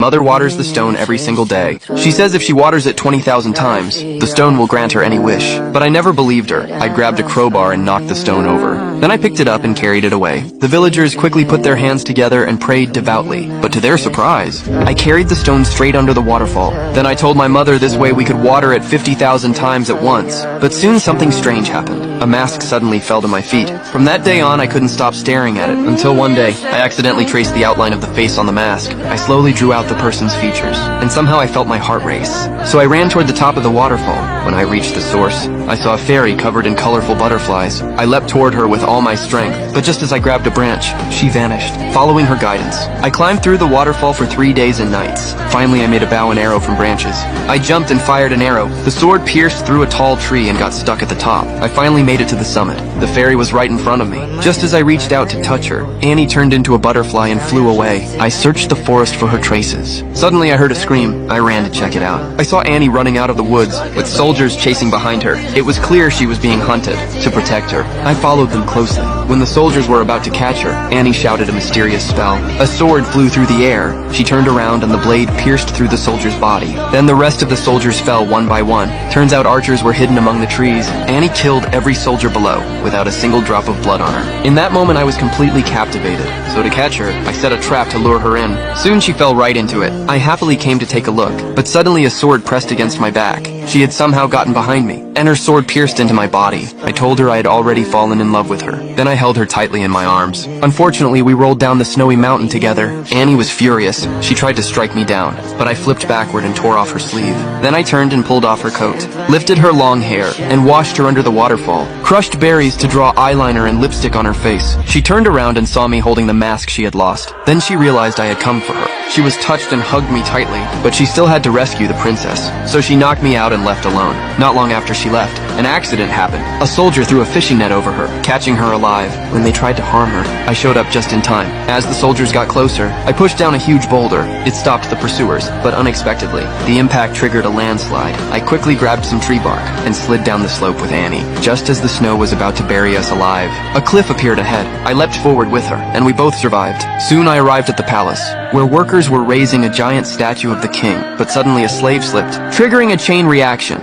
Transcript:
Mother waters the stone every single day. She says if she waters it 20,000 times, the stone will grant her any wish. But I never believed her. I grabbed a crowbar and knocked the stone over. Then I picked it up and carried it away. The villagers quickly put their hands together and prayed devoutly. But to their surprise, I carried the stone straight under the waterfall. Then I told my mother this way we could water it 50,000 times at once. But soon something strange happened. A mask suddenly fell to my feet. From that day on, I couldn't stop staring at it, until one day, I accidentally traced the outline of the face on the mask. I slowly drew out the person's features, and somehow I felt my heart race. So I ran toward the top of the waterfall. When I reached the source, I saw a fairy covered in colorful butterflies. I leapt toward her with all my strength, but just as I grabbed a branch, she vanished, following her guidance. I climbed through the waterfall for 3 days and nights. Finally, I made a bow and arrow from branches. I jumped and fired an arrow. The sword pierced through a tall tree and got stuck at the top. I finally made it to the summit. The fairy was right in front of me. Just as I reached out to touch her, Annie turned into a butterfly and flew away. I searched the forest for her traces. Suddenly I heard a scream. I ran to check it out. I saw Annie running out of the woods, with soldiers chasing behind her. It was clear she was being hunted. To protect her, I followed them closely. When the soldiers were about to catch her, Annie shouted a mysterious spell. A sword flew through the air. She turned around and the blade pierced through the soldier's body. Then the rest of the soldiers fell one by one. Turns out archers were hidden among the trees. Annie killed every soldier below, without a single drop of blood on her. In that moment I was completely captivated. So to catch her, I set a trap to lure her in. Soon she fell right into it. I happily came to take a look, but suddenly a sword pressed against my back. She had somehow gotten behind me, and her sword pierced into my body. I told her I had already fallen in love with her. Then I held her tightly in my arms. Unfortunately, we rolled down the snowy mountain together. Annie was furious. She tried to strike me down, but I flipped backward and tore off her sleeve. Then I turned and pulled off her coat, lifted her long hair, and washed her under the waterfall. Crushed berries to draw eyeliner and lipstick on her face. She turned around and saw me holding the mask she had lost. Then she realized I had come for her. She was touched and hugged me tightly, but she still had to rescue the princess. So she knocked me out and left alone. Not long after she left, an accident happened. A soldier threw a fishing net over her, catching her alive. When they tried to harm her, I showed up just in time. As the soldiers got closer, I pushed down a huge boulder. It stopped the pursuers, but unexpectedly, the impact triggered a landslide. I quickly grabbed some tree bark and slid down the slope with Annie. Just as the snow was about to bury us alive, a cliff appeared ahead. I leapt forward with her, and we both survived. Soon I arrived at the palace, where workers were raising a giant statue of the king, but suddenly a slave slipped, triggering a chain reaction.